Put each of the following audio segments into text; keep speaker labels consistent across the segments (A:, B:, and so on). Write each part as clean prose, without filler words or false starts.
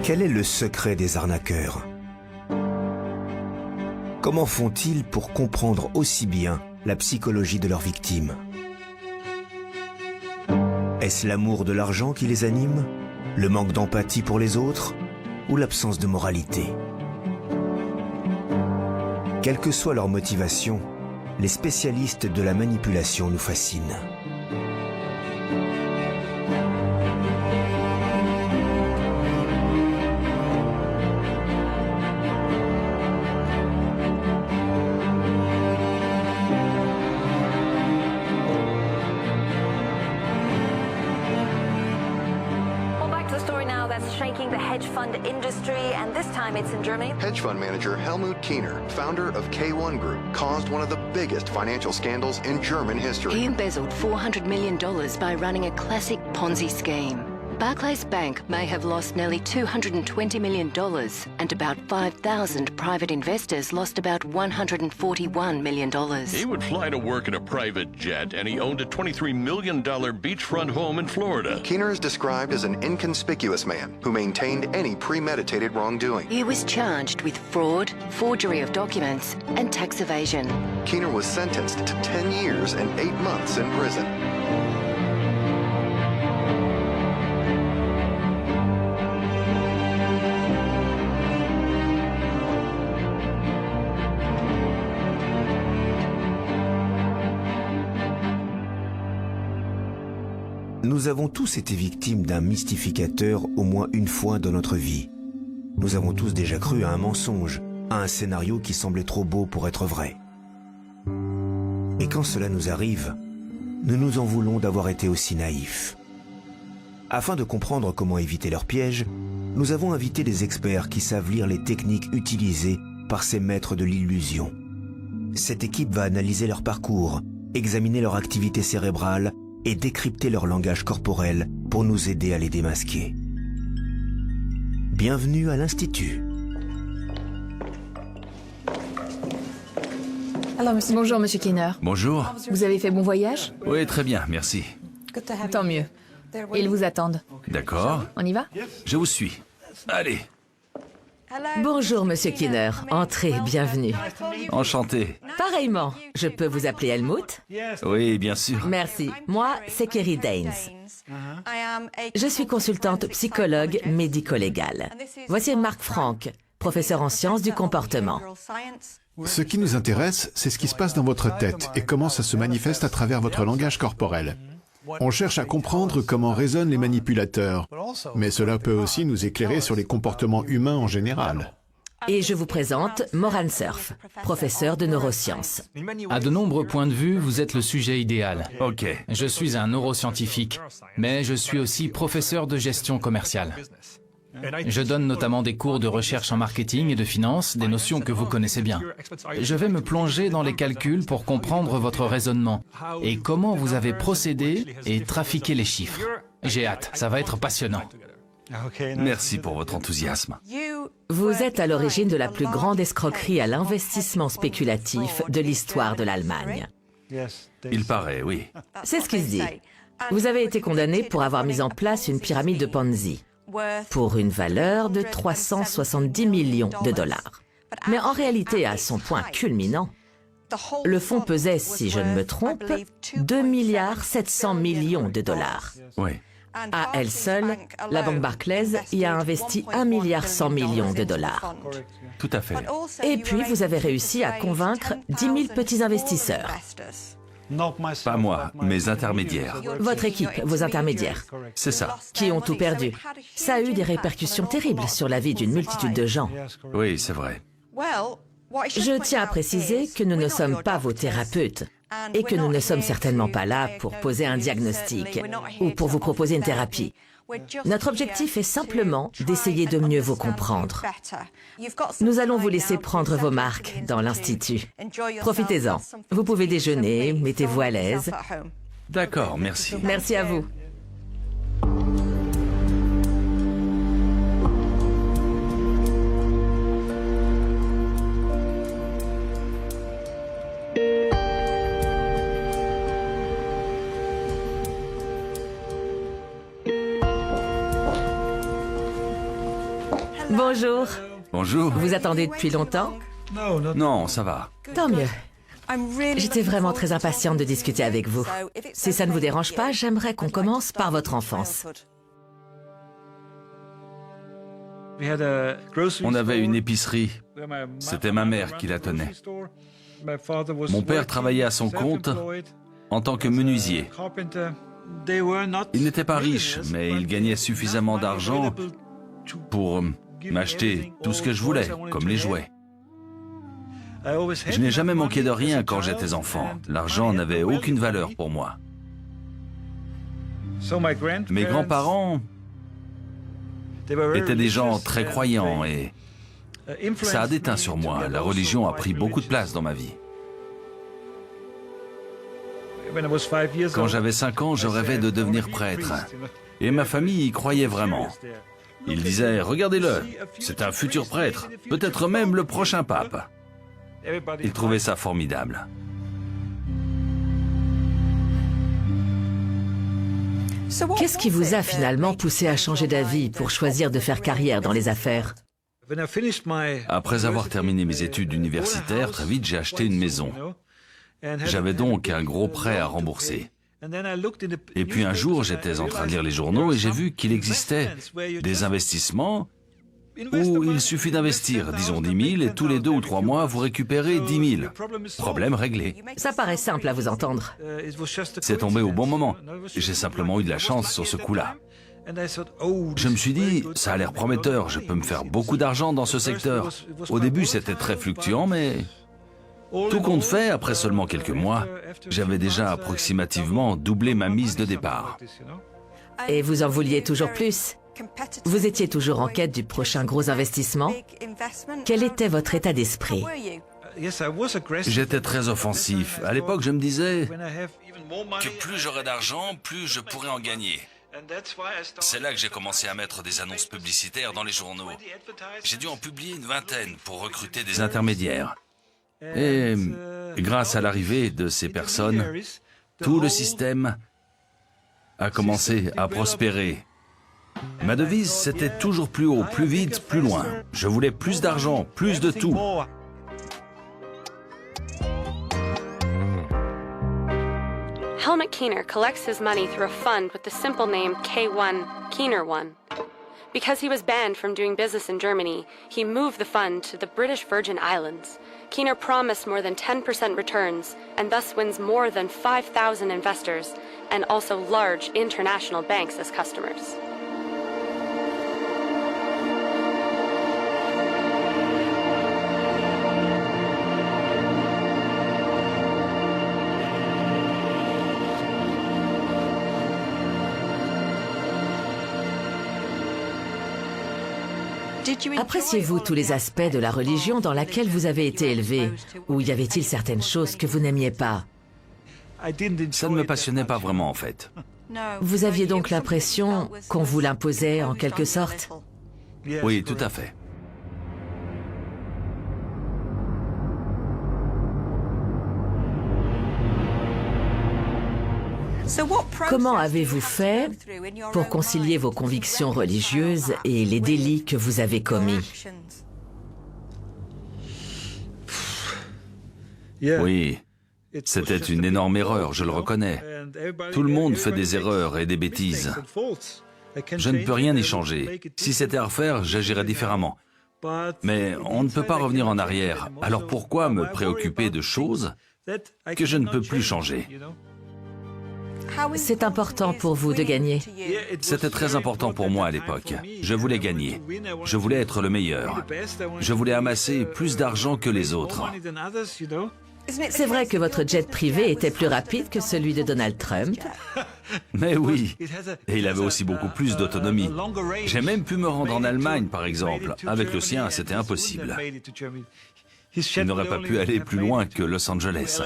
A: Quel est le secret des arnaqueurs? Comment font-ils pour comprendre aussi bien la psychologie de leurs victimes? Est-ce l'amour de l'argent qui les anime? Le manque d'empathie pour les autres? Ou l'absence de moralité? Quelle que soit leur motivation, les spécialistes de la manipulation nous fascinent.
B: Shaking the hedge fund industry, and this time it's in Germany.
C: Hedge fund manager Helmut Kiener, founder of K1 Group, caused one of the biggest financial scandals in German history.
D: He embezzled $400 million by running a classic Ponzi scheme. Barclays Bank may have lost nearly $220 million, and about 5,000 private investors lost about $141 million.
E: He would fly to work in a private jet, and he owned a $23 million beachfront home in Florida.
C: Kiener is described as an inconspicuous man who maintained any premeditated wrongdoing.
D: He was charged with fraud, forgery of documents, and tax evasion.
C: Kiener was sentenced to 10 years and 8 months in prison.
A: Nous avons tous été victimes d'un mystificateur au moins une fois dans notre vie. Nous avons tous déjà cru à un mensonge, à un scénario qui semblait trop beau pour être vrai. Et quand cela nous arrive, nous nous en voulons d'avoir été aussi naïfs. Afin de comprendre comment éviter leurs pièges, nous avons invité des experts qui savent lire les techniques utilisées par ces maîtres de l'illusion. Cette équipe va analyser leur parcours, examiner leur activité cérébrale et décrypter leur langage corporel pour nous aider à les démasquer. Bienvenue à l'Institut.
F: Bonjour, Monsieur Kiener.
G: Bonjour.
F: Vous avez fait bon voyage?
G: Oui, très bien, merci.
F: Tant mieux. Ils vous attendent.
G: D'accord.
F: On y va?
G: Je vous suis. Allez.
H: Bonjour, Monsieur Kiener. Entrez, bienvenue.
G: Enchanté.
H: Pareillement. Je peux vous appeler Helmut?
G: Oui, bien sûr.
H: Merci. Moi, c'est Kerry Daines. Je suis consultante psychologue médico-légale. Voici Marc Franck, professeur en sciences du comportement.
I: Ce qui nous intéresse, c'est ce qui se passe dans votre tête et comment ça se manifeste à travers votre langage corporel. On cherche à comprendre comment raisonnent les manipulateurs, mais cela peut aussi nous éclairer sur les comportements humains en général.
H: Et je vous présente Moran Cerf, professeur de neurosciences.
J: À de nombreux points de vue, vous êtes le sujet idéal.
G: Ok.
J: Je suis un neuroscientifique, mais je suis aussi professeur de gestion commerciale. Je donne notamment des cours de recherche en marketing et de finance, des notions que vous connaissez bien. Je vais me plonger dans les calculs pour comprendre votre raisonnement et comment vous avez procédé et trafiqué les chiffres. J'ai hâte, ça va être passionnant.
G: Merci pour votre enthousiasme.
H: Vous êtes à l'origine de la plus grande escroquerie à l'investissement spéculatif de l'histoire de l'Allemagne.
G: Il paraît, oui.
H: C'est ce qui se dit. Vous avez été condamné pour avoir mis en place une pyramide de Ponzi, pour une valeur de 370 millions de dollars. Mais en réalité, à son point culminant, le fonds pesait, si je ne me trompe, 2 milliards 700 millions de dollars.
G: Oui.
H: À elle seule, la banque Barclays y a investi 1 milliard 100 millions de dollars.
G: Tout à fait.
H: Et puis, vous avez réussi à convaincre 10 000 petits investisseurs.
G: Pas moi, mes intermédiaires.
H: Votre équipe, vos intermédiaires,
G: C'est ça.
H: qui ont tout perdu. Ça a eu des répercussions terribles sur la vie d'une multitude de gens.
G: Oui, c'est vrai.
H: Je tiens à préciser que nous ne sommes pas vos thérapeutes et que nous ne sommes certainement pas là pour poser un diagnostic ou pour vous proposer une thérapie. Notre objectif est simplement d'essayer de mieux vous comprendre. Nous allons vous laisser prendre vos marques dans l'Institut. Profitez-en. Vous pouvez déjeuner, mettez-vous à l'aise.
G: D'accord, merci.
H: Merci à vous. Bonjour.
G: Bonjour.
H: Vous attendez depuis longtemps?
G: Non, ça va.
H: Tant mieux. J'étais vraiment très impatiente de discuter avec vous. Si ça ne vous dérange pas, j'aimerais qu'on commence par votre enfance.
G: On avait une épicerie. C'était ma mère qui la tenait. Mon père travaillait à son compte en tant que menuisier. Il n'était pas riche, mais il gagnait suffisamment d'argent pour m'acheter tout ce que je voulais, comme les jouets. Je n'ai jamais manqué de rien quand j'étais enfant. L'argent n'avait aucune valeur pour moi. Mes grands-parents étaient des gens très croyants et ça a déteint sur moi. La religion a pris beaucoup de place dans ma vie. Quand j'avais 5 ans, je rêvais de devenir prêtre. Et ma famille y croyait vraiment. Ils disaient, regardez-le, c'est un futur prêtre, peut-être même le prochain pape. Ils trouvaient ça formidable.
H: Qu'est-ce qui vous a finalement poussé à changer d'avis pour choisir de faire carrière dans les affaires?
G: Après avoir terminé mes études universitaires, très vite j'ai acheté une maison. J'avais donc un gros prêt à rembourser. Et puis un jour, j'étais en train de lire les journaux et j'ai vu qu'il existait des investissements où il suffit d'investir, disons 10 000, et tous les 2 ou 3 mois, vous récupérez 10 000. Problème réglé.
H: Ça paraît simple à vous entendre.
G: C'est tombé au bon moment. J'ai simplement eu de la chance sur ce coup-là. Je me suis dit, ça a l'air prometteur, je peux me faire beaucoup d'argent dans ce secteur. Au début, c'était très fluctuant, mais tout compte fait, après seulement quelques mois, j'avais déjà approximativement doublé ma mise de départ.
H: Et vous en vouliez toujours plus? Vous étiez toujours en quête du prochain gros investissement? Quel était votre état d'esprit?
G: J'étais très offensif. À l'époque, je me disais que plus j'aurais d'argent, plus je pourrais en gagner. C'est là que j'ai commencé à mettre des annonces publicitaires dans les journaux. J'ai dû en publier une vingtaine pour recruter des intermédiaires. Et grâce à l'arrivée de ces personnes, tout le système a commencé à prospérer. Ma devise, c'était toujours plus haut, plus vite, plus loin. Je voulais plus d'argent, plus de tout.
K: Helmut Keener collects his money through a fund with the simple name K1, Keener One. Because he was banned from doing business in Germany, he moved the fund to the British Virgin Islands. Keener promised more than 10% returns and thus wins more than 5,000 investors and also large international banks as customers.
H: Appréciez-vous tous les aspects de la religion dans laquelle vous avez été élevé? Ou y avait-il certaines choses que vous n'aimiez pas?
G: Ça ne me passionnait pas vraiment en fait.
H: Vous aviez donc l'impression qu'on vous l'imposait en quelque sorte?
G: Oui, tout à fait.
H: Comment avez-vous fait pour concilier vos convictions religieuses et les délits que vous avez commis?
G: Oui, c'était une énorme erreur, je le reconnais. Tout le monde fait des erreurs et des bêtises. Je ne peux rien y changer. Si c'était à refaire, j'agirais différemment. Mais on ne peut pas revenir en arrière. Alors pourquoi me préoccuper de choses que je ne peux plus changer?
H: C'est important pour vous de gagner?
G: C'était très important pour moi à l'époque. Je voulais gagner. Je voulais être le meilleur. Je voulais amasser plus d'argent que les autres.
H: C'est vrai que votre jet privé était plus rapide que celui de Donald Trump.
G: Mais oui, et il avait aussi beaucoup plus d'autonomie. J'ai même pu me rendre en Allemagne, par exemple. Avec le sien, c'était impossible. Il n'aurait pas pu aller plus loin que Los Angeles.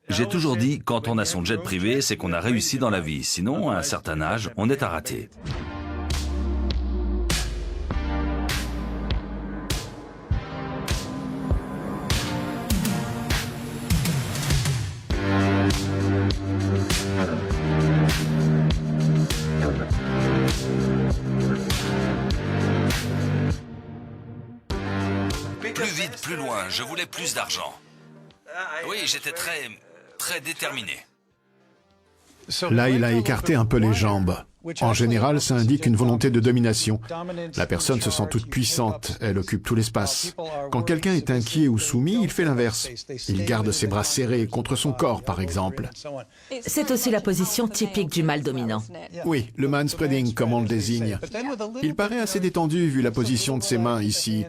G: J'ai toujours dit, quand on a son jet privé, c'est qu'on a réussi dans la vie. Sinon, à un certain âge, on est à rater. Plus vite, plus loin, je voulais plus d'argent. Oui, j'étais très déterminé.
I: Là, il a écarté un peu les jambes. En général, ça indique une volonté de domination. La personne se sent toute puissante, elle occupe tout l'espace. Quand quelqu'un est inquiet ou soumis, il fait l'inverse. Il garde ses bras serrés contre son corps, par exemple.
H: C'est aussi la position typique du mâle dominant.
I: Oui, le manspreading, comme on le désigne. Il paraît assez détendu vu la position de ses mains ici.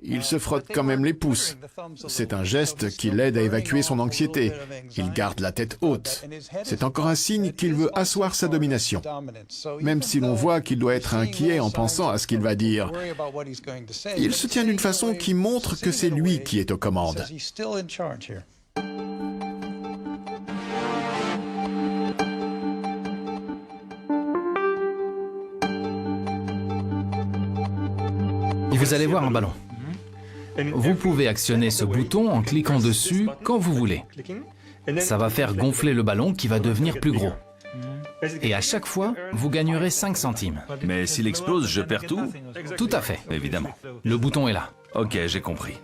I: Il se frotte quand même les pouces. C'est un geste qui l'aide à évacuer son anxiété. Il garde la tête haute. C'est encore un signe qu'il veut asseoir sa domination. Même si l'on voit qu'il doit être inquiet en pensant à ce qu'il va dire. Il se tient d'une façon qui montre que c'est lui qui est aux commandes.
J: Vous allez voir un ballon. Vous pouvez actionner ce bouton en cliquant dessus quand vous voulez. Ça va faire gonfler le ballon qui va devenir plus gros. Et à chaque fois, vous gagnerez 5 centimes.
G: Mais s'il explose, je perds tout?
J: Tout à fait.
G: Évidemment.
J: Le bouton est là.
G: Ok, j'ai compris.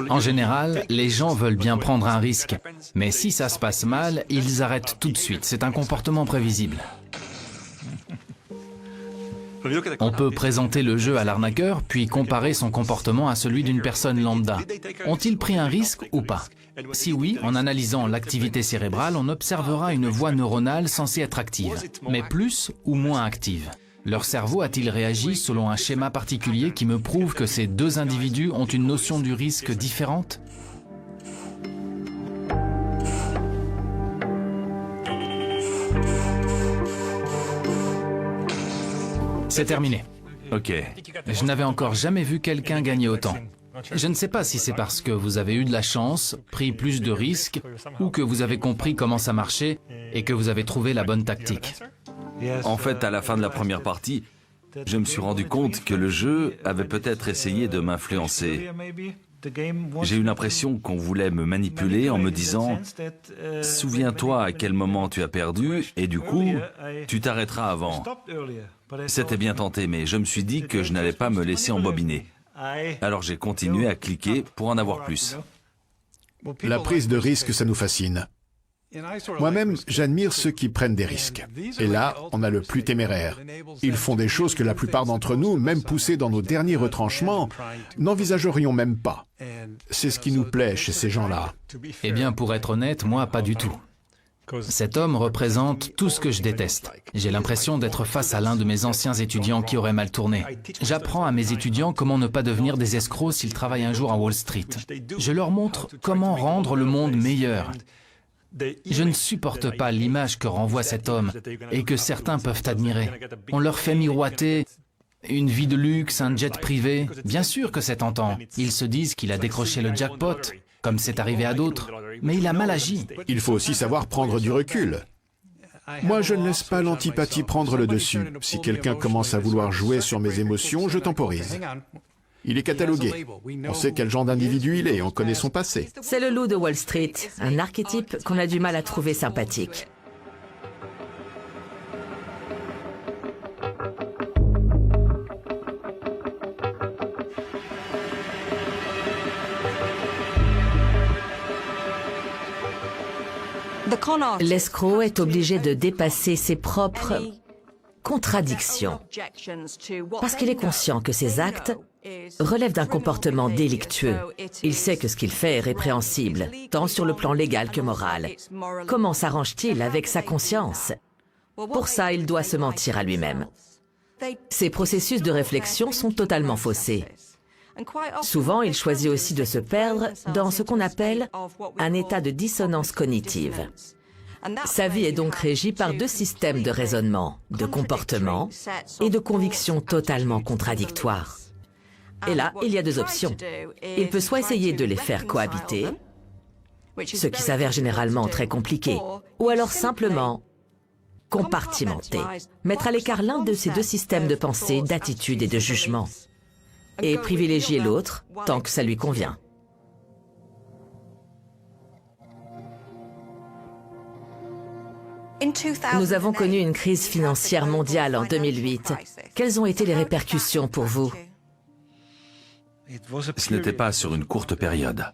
J: En général, les gens veulent bien prendre un risque. Mais si ça se passe mal, ils arrêtent tout de suite. C'est un comportement prévisible. On peut présenter le jeu à l'arnaqueur, puis comparer son comportement à celui d'une personne lambda. Ont-ils pris un risque ou pas? Si oui, en analysant l'activité cérébrale, on observera une voie neuronale censée être active, mais plus ou moins active. Leur cerveau a-t-il réagi selon un schéma particulier qui me prouve que ces deux individus ont une notion du risque différente? C'est terminé.
G: Ok.
J: Je n'avais encore jamais vu quelqu'un gagner autant. Je ne sais pas si c'est parce que vous avez eu de la chance, pris plus de risques, ou que vous avez compris comment ça marchait et que vous avez trouvé la bonne tactique.
G: En fait, à la fin de la première partie, je me suis rendu compte que le jeu avait peut-être essayé de m'influencer. J'ai eu l'impression qu'on voulait me manipuler en me disant « Souviens-toi à quel moment tu as perdu et du coup, tu t'arrêteras avant. » C'était bien tenté, mais je me suis dit que je n'allais pas me laisser embobiner. Alors j'ai continué à cliquer pour en avoir plus.
I: La prise de risque, ça nous fascine. Moi-même, j'admire ceux qui prennent des risques. Et là, on a le plus téméraire. Ils font des choses que la plupart d'entre nous, même poussés dans nos derniers retranchements, n'envisagerions même pas. C'est ce qui nous plaît chez ces gens-là.
J: Eh bien, pour être honnête, moi, pas du tout. Cet homme représente tout ce que je déteste. J'ai l'impression d'être face à l'un de mes anciens étudiants qui aurait mal tourné. J'apprends à mes étudiants comment ne pas devenir des escrocs s'ils travaillent un jour à Wall Street. Je leur montre comment rendre le monde meilleur. Je ne supporte pas l'image que renvoie cet homme et que certains peuvent admirer. On leur fait miroiter une vie de luxe, un jet privé. Bien sûr que c'est tentant. Ils se disent qu'il a décroché le jackpot, comme c'est arrivé à d'autres. Mais il a mal agi.
I: Il faut aussi savoir prendre du recul. Moi, je ne laisse pas l'antipathie prendre le dessus. Si quelqu'un commence à vouloir jouer sur mes émotions, je temporise. Il est catalogué. On sait quel genre d'individu il est, on connaît son passé.
H: C'est le loup de Wall Street, un archétype qu'on a du mal à trouver sympathique. L'escroc est obligé de dépasser ses propres contradictions, parce qu'il est conscient que ses actes relèvent d'un comportement délictueux. Il sait que ce qu'il fait est répréhensible, tant sur le plan légal que moral. Comment s'arrange-t-il avec sa conscience? Pour ça, il doit se mentir à lui-même. Ses processus de réflexion sont totalement faussés. Souvent, il choisit aussi de se perdre dans ce qu'on appelle un état de dissonance cognitive. Sa vie est donc régie par deux systèmes de raisonnement, de comportement et de convictions totalement contradictoires. Et là, il y a deux options. Il peut soit essayer de les faire cohabiter, ce qui s'avère généralement très compliqué, ou alors simplement compartimenter, mettre à l'écart l'un de ces deux systèmes de pensée, d'attitude et de jugement, et privilégier l'autre tant que ça lui convient. Nous avons connu une crise financière mondiale en 2008. Quelles ont été les répercussions pour vous?
G: Ce n'était pas sur une courte période.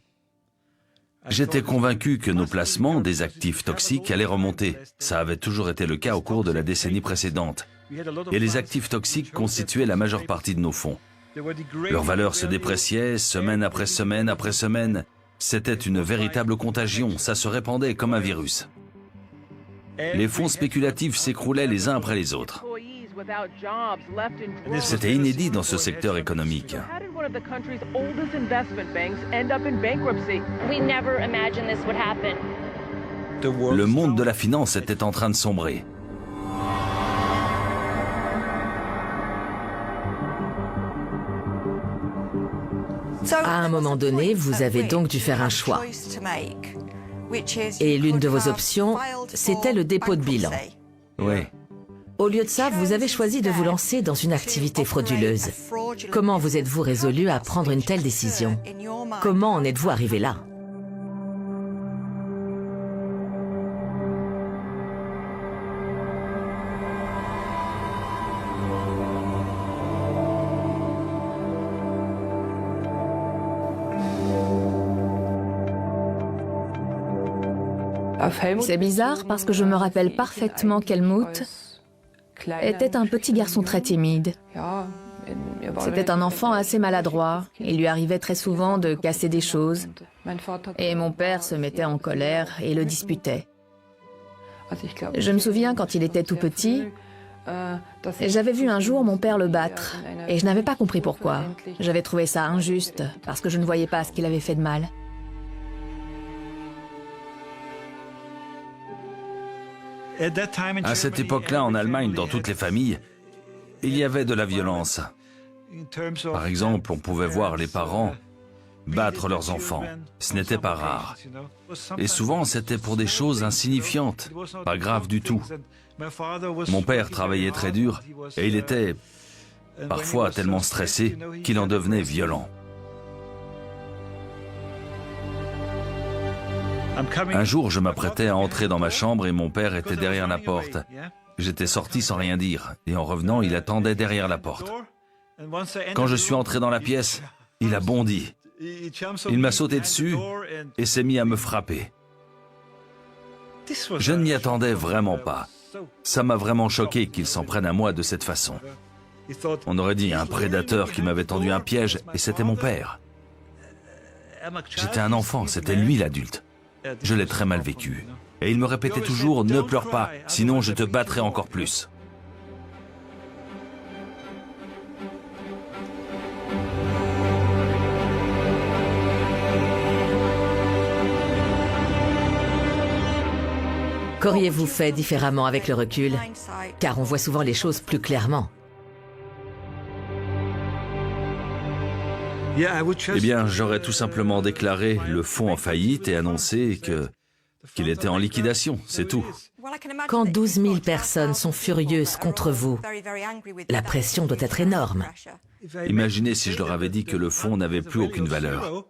G: J'étais convaincu que nos placements des actifs toxiques allaient remonter. Ça avait toujours été le cas au cours de la décennie précédente. Et les actifs toxiques constituaient la majeure partie de nos fonds. Leur valeur se dépréciait semaine après semaine après semaine. C'était une véritable contagion, ça se répandait comme un virus. Les fonds spéculatifs s'écroulaient les uns après les autres. C'était inédit dans ce secteur économique. Le monde de la finance était en train de sombrer.
H: À un moment donné, vous avez donc dû faire un choix. Et l'une de vos options, c'était le dépôt de bilan.
G: Oui.
H: Au lieu de ça, vous avez choisi de vous lancer dans une activité frauduleuse. Comment vous êtes-vous résolu à prendre une telle décision? Comment en êtes-vous arrivé là?
F: C'est bizarre parce que je me rappelle parfaitement qu'Helmut était un petit garçon très timide. C'était un enfant assez maladroit. Il lui arrivait très souvent de casser des choses. Et mon père se mettait en colère et le disputait. Je me souviens quand il était tout petit, j'avais vu un jour mon père le battre. Et je n'avais pas compris pourquoi. J'avais trouvé ça injuste parce que je ne voyais pas ce qu'il avait fait de mal.
G: À cette époque-là, en Allemagne, dans toutes les familles, il y avait de la violence. Par exemple, on pouvait voir les parents battre leurs enfants. Ce n'était pas rare. Et souvent, c'était pour des choses insignifiantes, pas graves du tout. Mon père travaillait très dur et il était parfois tellement stressé qu'il en devenait violent. Un jour, je m'apprêtais à entrer dans ma chambre et mon père était derrière la porte. J'étais sorti sans rien dire et en revenant, il attendait derrière la porte. Quand je suis entré dans la pièce, il a bondi. Il m'a sauté dessus et s'est mis à me frapper. Je ne m'y attendais vraiment pas. Ça m'a vraiment choqué qu'il s'en prenne à moi de cette façon. On aurait dit un prédateur qui m'avait tendu un piège et c'était mon père. J'étais un enfant, c'était lui l'adulte. Je l'ai très mal vécu. Et il me répétait toujours « Ne pleure pas, sinon je te battrai encore plus ».
H: Qu'auriez-vous fait différemment avec le recul? Car on voit souvent les choses plus clairement.
G: Eh bien, j'aurais tout simplement déclaré le fonds en faillite et annoncé qu'il était en liquidation, c'est tout.
H: Quand 12 000 personnes sont furieuses contre vous, la pression doit être énorme.
G: Imaginez si je leur avais dit que le fonds n'avait plus aucune valeur.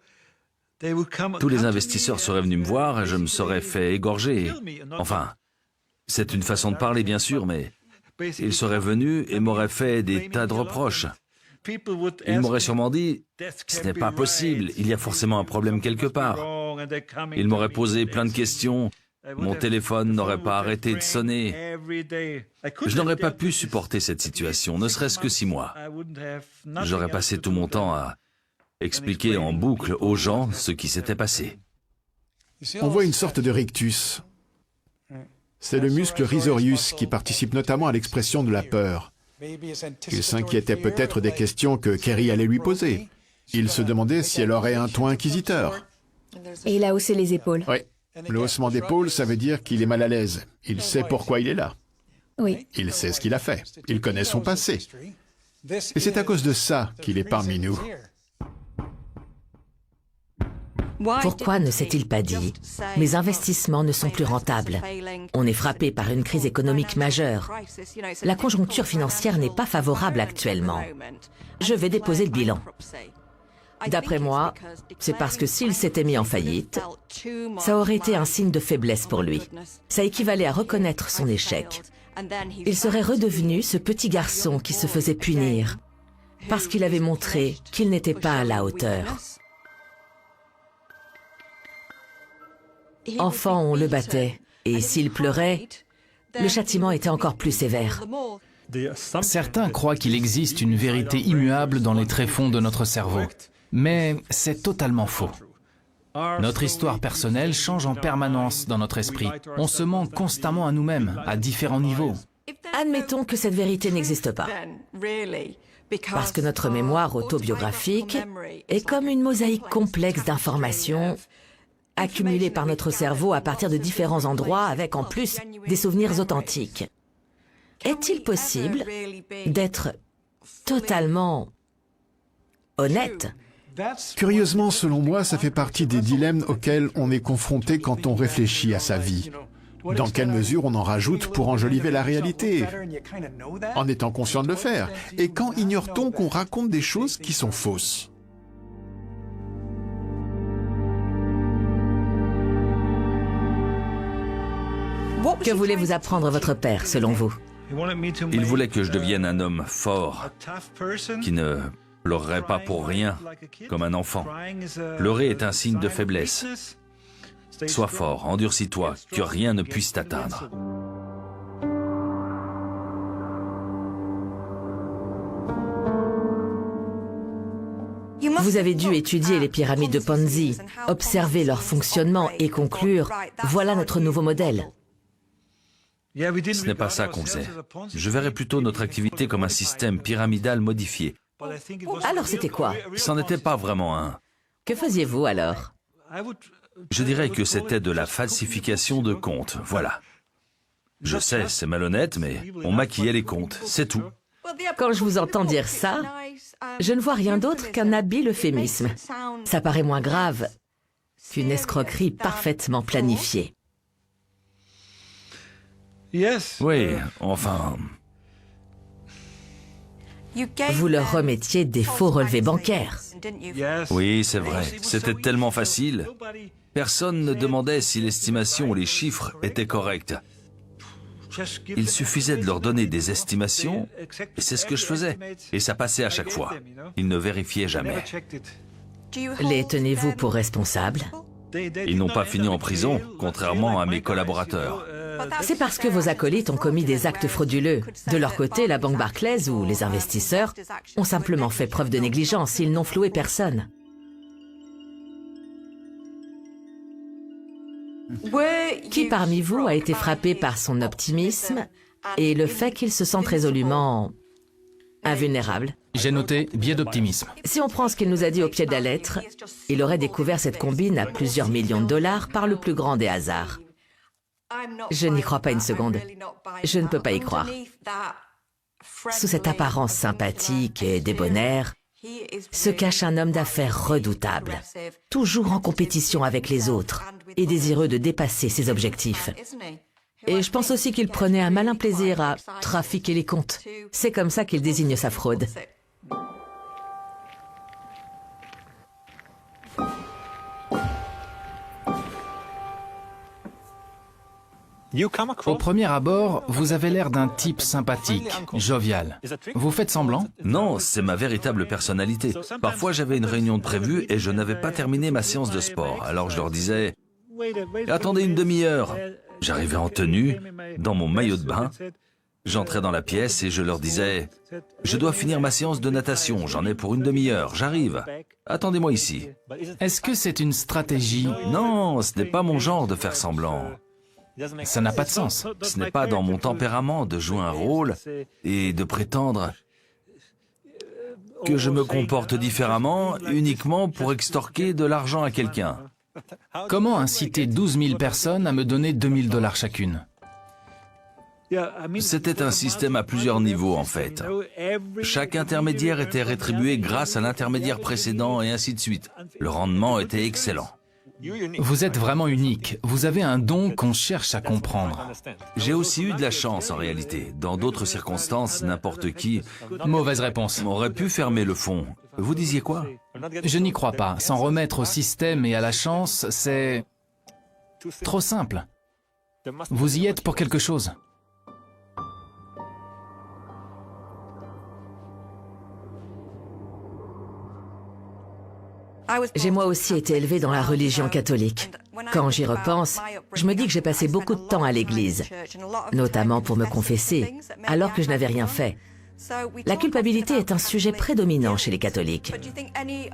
G: Tous les investisseurs seraient venus me voir et je me serais fait égorger. Enfin, c'est une façon de parler, bien sûr, mais ils seraient venus et m'auraient fait des tas de reproches. Ils m'auraient sûrement dit « Ce n'est pas possible, il y a forcément un problème quelque part ». Ils m'auraient posé plein de questions, mon téléphone n'aurait pas arrêté de sonner. Je n'aurais pas pu supporter cette situation, ne serait-ce que 6 mois. J'aurais passé tout mon temps à expliquer en boucle aux gens ce qui s'était passé.
I: On voit une sorte de rictus. C'est le muscle risorius qui participe notamment à l'expression de la peur. Il s'inquiétait peut-être des questions que Kerry allait lui poser. Il se demandait si elle aurait un ton inquisiteur.
F: Et il a haussé les épaules.
I: Oui. Le haussement d'épaule, ça veut dire qu'il est mal à l'aise. Il sait pourquoi il est là.
F: Oui.
I: Il sait ce qu'il a fait. Il connaît son passé. Et c'est à cause de ça qu'il est parmi nous.
H: Pourquoi ne s'est-il pas dit « Mes investissements ne sont plus rentables. On est frappé par une crise économique majeure. La conjoncture financière n'est pas favorable actuellement. Je vais déposer le bilan. » D'après moi, c'est parce que s'il s'était mis en faillite, ça aurait été un signe de faiblesse pour lui. Ça équivalait à reconnaître son échec. Il serait redevenu ce petit garçon qui se faisait punir parce qu'il avait montré qu'il n'était pas à la hauteur. Enfant, on le battait, et s'il pleurait, le châtiment était encore plus sévère.
J: Certains croient qu'il existe une vérité immuable dans les tréfonds de notre cerveau, mais c'est totalement faux. Notre histoire personnelle change en permanence dans notre esprit. On se ment constamment à nous-mêmes, à différents niveaux.
H: Admettons que cette vérité n'existe pas. Parce que notre mémoire autobiographique est comme une mosaïque complexe d'informations accumulées par notre cerveau à partir de différents endroits avec en plus des souvenirs authentiques. Est-il possible d'être totalement honnête?
I: Curieusement, selon moi, ça fait partie des dilemmes auxquels on est confronté quand on réfléchit à sa vie. Dans quelle mesure on en rajoute pour enjoliver la réalité, en étant conscient de le faire? Et quand ignore-t-on qu'on raconte des choses qui sont fausses?
H: Que voulait vous apprendre votre père, selon vous?
G: Il voulait que je devienne un homme fort, qui ne pleurerait pas pour rien, comme un enfant. Pleurer est un signe de faiblesse. Sois fort, endurcis-toi, que rien ne puisse t'atteindre.
H: Vous avez dû étudier les pyramides de Ponzi, observer leur fonctionnement et conclure « Voilà notre nouveau modèle ».
G: Ce n'est pas ça qu'on faisait. Je verrais plutôt notre activité comme un système pyramidal modifié.
H: Alors c'était quoi?
G: C'en était pas vraiment un.
H: Que faisiez-vous alors?
G: Je dirais que c'était de la falsification de comptes, voilà. Je sais, c'est malhonnête, mais on maquillait les comptes, c'est tout.
H: Quand je vous entends dire ça, je ne vois rien d'autre qu'un habile euphémisme. Ça paraît moins grave qu'une escroquerie parfaitement planifiée.
G: Oui, enfin...
H: Vous leur remettiez des faux relevés bancaires.
G: Oui, c'est vrai. C'était tellement facile. Personne ne demandait si l'estimation ou les chiffres étaient corrects. Il suffisait de leur donner des estimations, et c'est ce que je faisais. Et ça passait à chaque fois. Ils ne vérifiaient jamais.
H: Les tenez-vous pour responsables?
G: Ils n'ont pas fini en prison, contrairement à mes collaborateurs.
H: C'est parce que vos acolytes ont commis des actes frauduleux. De leur côté, la banque Barclays ou les investisseurs ont simplement fait preuve de négligence. Ils n'ont floué personne. Qui parmi vous a été frappé par son optimisme et le fait qu'il se sente résolument invulnérable?
J: J'ai noté biais d'optimisme.
H: Si on prend ce qu'il nous a dit au pied de la lettre, il aurait découvert cette combine à plusieurs millions de dollars par le plus grand des hasards. Je n'y crois pas une seconde. Je ne peux pas y croire. Sous cette apparence sympathique et débonnaire, se cache un homme d'affaires redoutable, toujours en compétition avec les autres et désireux de dépasser ses objectifs. Et je pense aussi qu'il prenait un malin plaisir à trafiquer les comptes. C'est comme ça qu'il désigne sa fraude.
J: Au premier abord, vous avez l'air d'un type sympathique, jovial. Vous faites semblant?
G: Non, c'est ma véritable personnalité. Parfois, j'avais une réunion de prévue et je n'avais pas terminé ma séance de sport. Alors je leur disais, attendez une demi-heure. J'arrivais en tenue, dans mon maillot de bain. J'entrais dans la pièce et je leur disais, je dois finir ma séance de natation, j'en ai pour une demi-heure, j'arrive. Attendez-moi ici.
J: Est-ce que c'est une stratégie?
G: Non, ce n'est pas mon genre de faire semblant.
J: Ça n'a pas de sens.
G: Ce n'est pas dans mon tempérament de jouer un rôle et de prétendre que je me comporte différemment uniquement pour extorquer de l'argent à quelqu'un.
J: Comment inciter 12 000 personnes à me donner 2 000 $ chacune?
G: C'était un système à plusieurs niveaux en fait. Chaque intermédiaire était rétribué grâce à l'intermédiaire précédent et ainsi de suite. Le rendement était excellent.
J: Vous êtes vraiment unique. Vous avez un don qu'on cherche à comprendre.
G: J'ai aussi eu de la chance en réalité. Dans d'autres circonstances, n'importe qui...
J: Mauvaise réponse.
G: Aurait pu fermer le fond. Vous disiez quoi?
J: Je n'y crois pas. S'en remettre au système et à la chance, c'est trop simple. Vous y êtes pour quelque chose.
H: J'ai moi aussi été élevée dans la religion catholique. Quand j'y repense, je me dis que j'ai passé beaucoup de temps à l'église, notamment pour me confesser, alors que je n'avais rien fait. La culpabilité est un sujet prédominant chez les catholiques.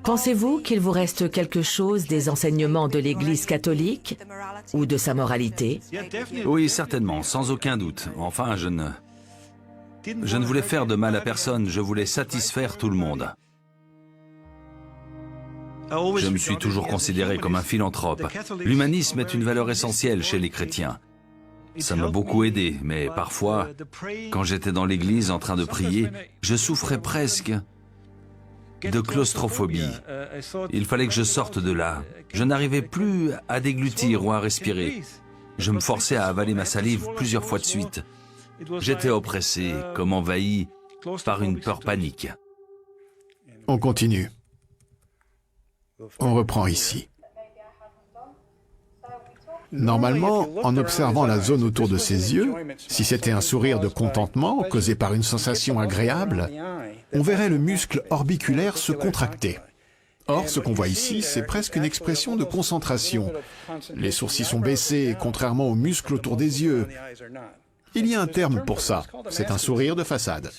H: Pensez-vous qu'il vous reste quelque chose des enseignements de l'Église catholique ou de sa moralité?
G: Oui, certainement, sans aucun doute. Enfin, je ne voulais faire de mal à personne, je voulais satisfaire tout le monde. Je me suis toujours considéré comme un philanthrope. L'humanisme est une valeur essentielle chez les chrétiens. Ça m'a beaucoup aidé, mais parfois, quand j'étais dans l'église en train de prier, je souffrais presque de claustrophobie. Il fallait que je sorte de là. Je n'arrivais plus à déglutir ou à respirer. Je me forçais à avaler ma salive plusieurs fois de suite. J'étais oppressé, comme envahi par une peur panique.
I: On continue. On reprend ici. Normalement, en observant la zone autour de ses yeux, si c'était un sourire de contentement causé par une sensation agréable, on verrait le muscle orbiculaire se contracter. Or, ce qu'on voit ici, c'est presque une expression de concentration. Les sourcils sont baissés, contrairement aux muscles autour des yeux. Il y a un terme pour ça, c'est un sourire de façade.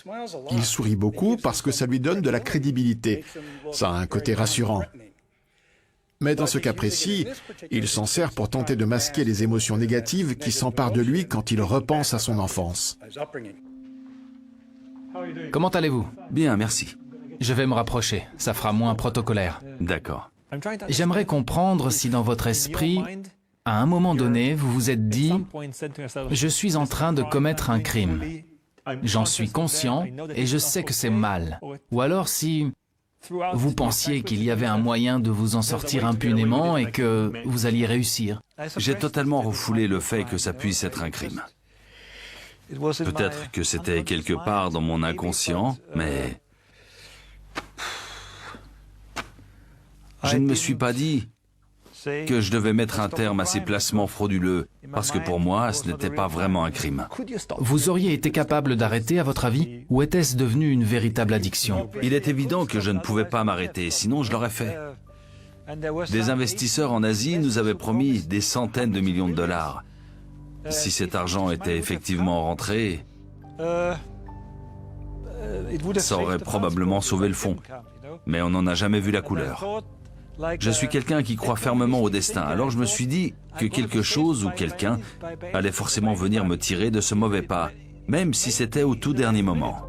I: Il sourit beaucoup parce que ça lui donne de la crédibilité. Ça a un côté rassurant. Mais dans ce cas précis, il s'en sert pour tenter de masquer les émotions négatives qui s'emparent de lui quand il repense à son enfance.
J: Comment allez-vous?
G: Bien, merci.
J: Je vais me rapprocher, ça fera moins protocolaire.
G: D'accord.
J: J'aimerais comprendre si dans votre esprit, à un moment donné, vous vous êtes dit « Je suis en train de commettre un crime. J'en suis conscient et je sais que c'est mal. » Ou alors si vous pensiez qu'il y avait un moyen de vous en sortir impunément et que vous alliez réussir.
G: J'ai totalement refoulé le fait que ça puisse être un crime. Peut-être que c'était quelque part dans mon inconscient, mais... Je ne me suis pas dit que je devais mettre un terme à ces placements frauduleux, parce que pour moi, ce n'était pas vraiment un crime.
J: Vous auriez été capable d'arrêter, à votre avis, ou était-ce devenu une véritable addiction?
G: Il est évident que je ne pouvais pas m'arrêter, sinon je l'aurais fait. Des investisseurs en Asie nous avaient promis des centaines de millions de dollars. Si cet argent était effectivement rentré, ça aurait probablement sauvé le fonds. Mais on n'en a jamais vu la couleur. Je suis quelqu'un qui croit fermement au destin, alors je me suis dit que quelque chose ou quelqu'un allait forcément venir me tirer de ce mauvais pas, même si c'était au tout dernier moment.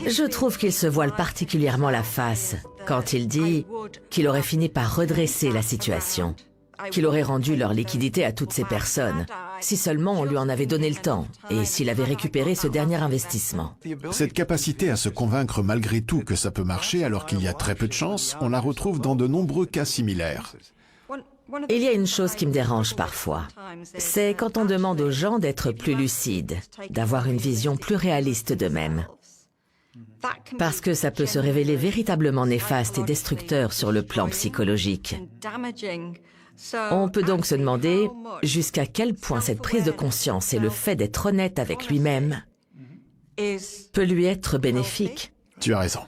H: Je trouve qu'il se voile particulièrement la face quand il dit qu'il aurait fini par redresser la situation, qu'il aurait rendu leur liquidité à toutes ces personnes, si seulement on lui en avait donné le temps et s'il avait récupéré ce dernier investissement.
I: Cette capacité à se convaincre malgré tout que ça peut marcher alors qu'il y a très peu de chance, on la retrouve dans de nombreux cas similaires.
H: Il y a une chose qui me dérange parfois, c'est quand on demande aux gens d'être plus lucides, d'avoir une vision plus réaliste d'eux-mêmes. Parce que ça peut se révéler véritablement néfaste et destructeur sur le plan psychologique. On peut donc se demander jusqu'à quel point cette prise de conscience et le fait d'être honnête avec lui-même peut lui être bénéfique.
I: Tu as raison.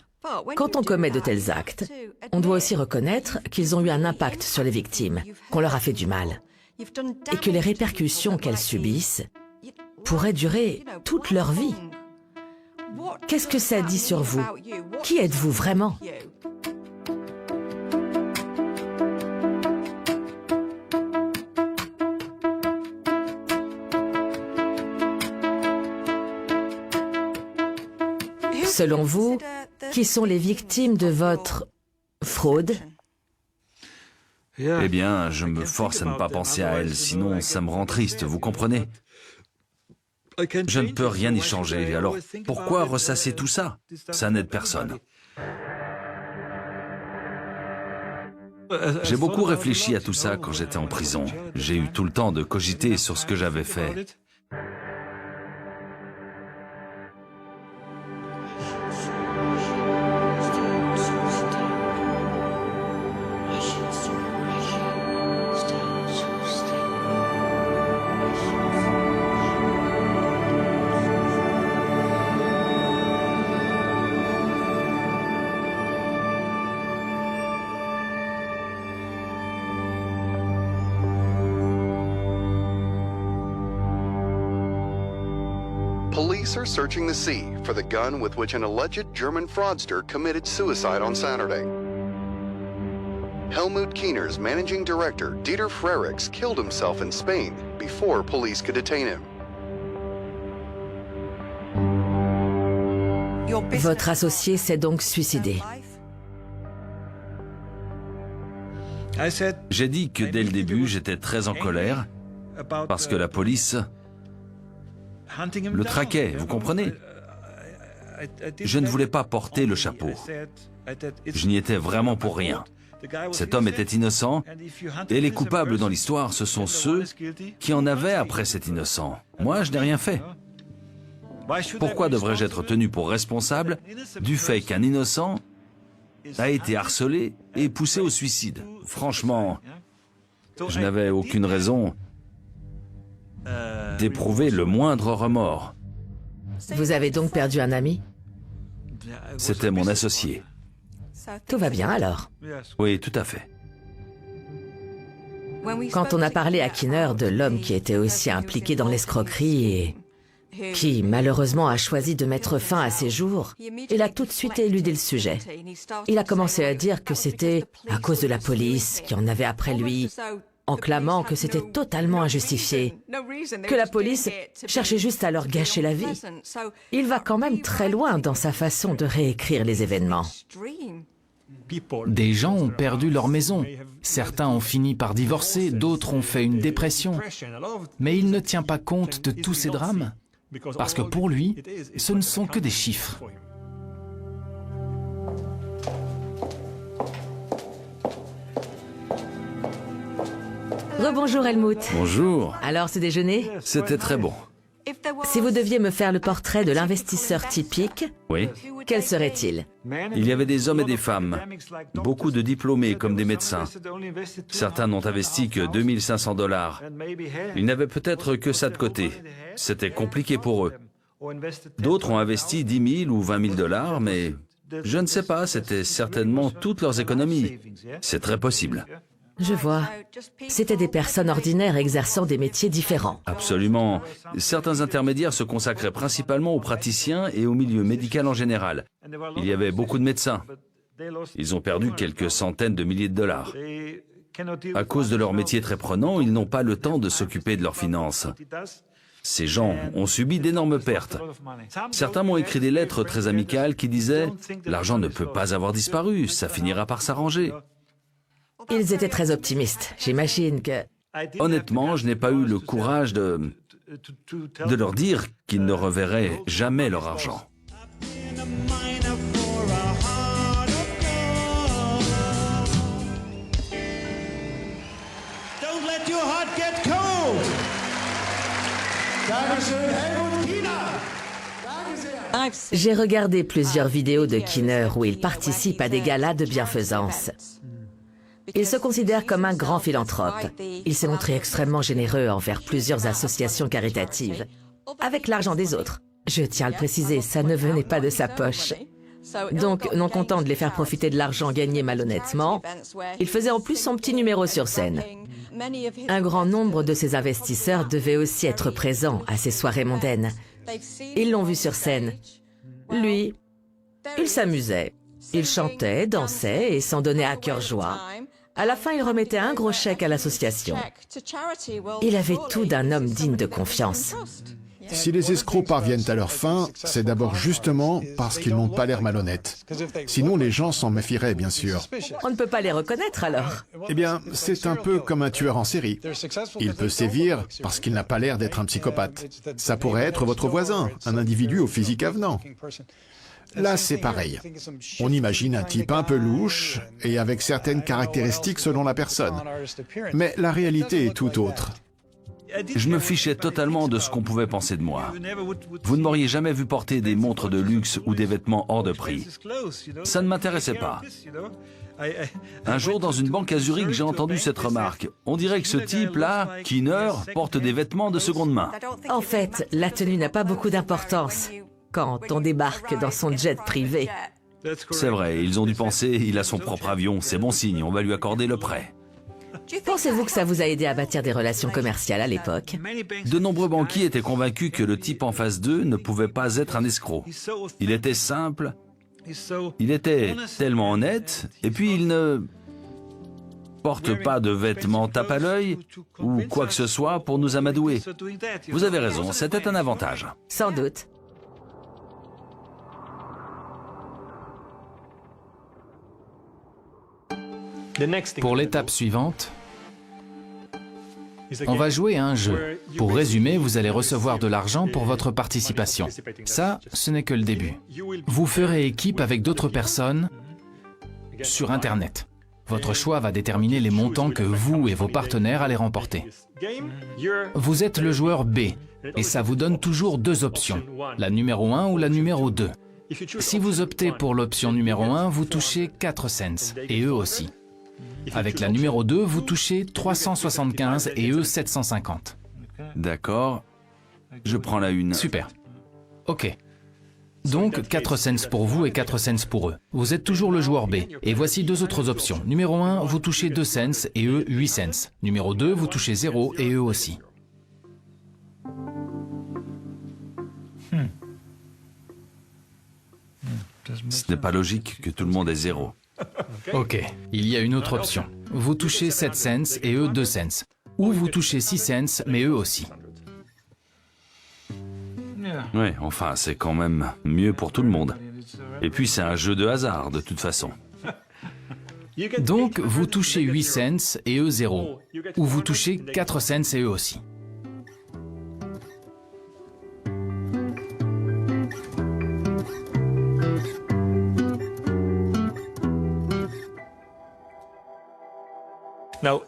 H: Quand on commet de tels actes, on doit aussi reconnaître qu'ils ont eu un impact sur les victimes, qu'on leur a fait du mal, et que les répercussions qu'elles subissent pourraient durer toute leur vie. Qu'est-ce que ça dit sur vous? Qui êtes-vous vraiment? Selon vous, qui sont les victimes de votre fraude?
G: Eh bien, je me force à ne pas penser à elle, sinon ça me rend triste, vous comprenez? Je ne peux rien y changer, alors pourquoi ressasser tout ça? Ça n'aide personne. J'ai beaucoup réfléchi à tout ça quand j'étais en prison. J'ai eu tout le temps de cogiter sur ce que j'avais fait.
C: Police are searching the sea for the gun with which an alleged German fraudster committed suicide on Saturday. Helmut Kiener's managing director, Dieter Frerichs, killed himself in Spain before police could detain him.
H: Votre associé s'est donc suicidé.
G: J'ai dit que dès le début, j'étais très en colère parce que la police le traquait, vous comprenez? Je ne voulais pas porter le chapeau. Je n'y étais vraiment pour rien. Cet homme était innocent, et les coupables dans l'histoire, ce sont ceux qui en avaient après cet innocent. Moi, je n'ai rien fait. Pourquoi devrais-je être tenu pour responsable du fait qu'un innocent a été harcelé et poussé au suicide? Franchement, je n'avais aucune raison d'éprouver le moindre remords.
H: Vous avez donc perdu un ami?
G: C'était mon associé.
H: Tout va bien alors?
G: Oui, tout à fait.
H: Quand on a parlé à Kiener de l'homme qui était aussi impliqué dans l'escroquerie et qui, malheureusement, a choisi de mettre fin à ses jours, il a tout de suite éludé le sujet. Il a commencé à dire que c'était à cause de la police qui en avait après lui, en clamant que c'était totalement injustifié, que la police cherchait juste à leur gâcher la vie. Il va quand même très loin dans sa façon de réécrire les événements.
J: Des gens ont perdu leur maison. Certains ont fini par divorcer, d'autres ont fait une dépression. Mais il ne tient pas compte de tous ces drames, parce que pour lui, ce ne sont que des chiffres.
H: Rebonjour Helmut.
G: Bonjour.
H: Alors ce déjeuner?
G: C'était très bon.
H: Si vous deviez me faire le portrait de l'investisseur typique,
G: Oui.
H: quel serait-il?
G: Il y avait des hommes et des femmes, beaucoup de diplômés comme des médecins. Certains n'ont investi que 2500 $. Ils n'avaient peut-être que ça de côté. C'était compliqué pour eux. D'autres ont investi 10 000 ou 20 000 $, mais je ne sais pas, c'était certainement toutes leurs économies. C'est très possible.
H: Je vois. C'était des personnes ordinaires exerçant des métiers différents.
G: Absolument. Certains intermédiaires se consacraient principalement aux praticiens et au milieu médical en général. Il y avait beaucoup de médecins. Ils ont perdu quelques centaines de milliers de dollars. À cause de leur métier très prenant, ils n'ont pas le temps de s'occuper de leurs finances. Ces gens ont subi d'énormes pertes. Certains m'ont écrit des lettres très amicales qui disaient « L'argent ne peut pas avoir disparu, ça finira par s'arranger ».
H: Ils étaient très optimistes. J'imagine que...
G: Honnêtement, je n'ai pas eu le courage de leur dire qu'ils ne reverraient jamais leur argent.
H: J'ai regardé plusieurs vidéos de Kiener où il participe à des galas de bienfaisance. Il se considère comme un grand philanthrope. Il s'est montré extrêmement généreux envers plusieurs associations caritatives, avec l'argent des autres. Je tiens à le préciser, ça ne venait pas de sa poche. Donc, non content de les faire profiter de l'argent gagné malhonnêtement, il faisait en plus son petit numéro sur scène. Un grand nombre de ses investisseurs devaient aussi être présents à ces soirées mondaines. Ils l'ont vu sur scène. Lui, il s'amusait. Il chantait, dansait et s'en donnait à cœur joie. À la fin, il remettait un gros chèque à l'association. Il avait tout d'un homme digne de confiance.
I: Si les escrocs parviennent à leur fin, c'est d'abord justement parce qu'ils n'ont pas l'air malhonnêtes. Sinon, les gens s'en méfieraient, bien sûr.
H: On ne peut pas les reconnaître alors.
I: Eh bien, c'est un peu comme un tueur en série. Il peut sévir parce qu'il n'a pas l'air d'être un psychopathe. Ça pourrait être votre voisin, un individu au physique avenant. Là, c'est pareil. On imagine un type un peu louche et avec certaines caractéristiques selon la personne. Mais la réalité est tout autre.
G: Je me fichais totalement de ce qu'on pouvait penser de moi. Vous ne m'auriez jamais vu porter des montres de luxe ou des vêtements hors de prix. Ça ne m'intéressait pas. Un jour, dans une banque à Zurich, j'ai entendu cette remarque. On dirait que ce type-là, Keener, porte des vêtements de seconde main.
H: En fait, la tenue n'a pas beaucoup d'importance quand on débarque dans son jet privé.
G: C'est vrai, ils ont dû penser, il a son propre avion, c'est bon signe, on va lui accorder le prêt.
H: Pensez-vous que ça vous a aidé à bâtir des relations commerciales à l'époque?
G: De nombreux banquiers étaient convaincus que le type en face d'eux ne pouvait pas être un escroc. Il était simple, il était tellement honnête, et puis il ne porte pas de vêtements tape à l'œil ou quoi que ce soit pour nous amadouer. Vous avez raison, c'était un avantage.
H: Sans doute.
J: Pour l'étape suivante, on va jouer à un jeu. Pour résumer, vous allez recevoir de l'argent pour votre participation. Ça, ce n'est que le début. Vous ferez équipe avec d'autres personnes sur Internet. Votre choix va déterminer les montants que vous et vos partenaires allez remporter. Vous êtes le joueur B, et ça vous donne toujours deux options, la numéro 1 ou la numéro 2. Si vous optez pour l'option numéro 1, vous touchez 4 cents, et eux aussi. Avec la numéro 2, vous touchez 375 et eux 750.
G: D'accord, je prends la une.
J: Super. Ok. Donc 4 cents pour vous et 4 cents pour eux. Vous êtes toujours le joueur B. Et voici deux autres options. Numéro 1, vous touchez 2 cents et eux 8 cents. Numéro 2, vous touchez 0 et eux aussi.
G: Ce n'est pas logique que tout le monde ait 0.
J: Ok, il y a une autre option. Vous touchez 7 cents et eux 2 cents. Ou vous touchez 6 cents, mais eux aussi.
G: Oui, enfin, c'est quand même mieux pour tout le monde. Et puis, c'est un jeu de hasard, de toute façon.
J: Donc, vous touchez 8 cents et eux 0. Ou vous touchez 4 cents et eux aussi.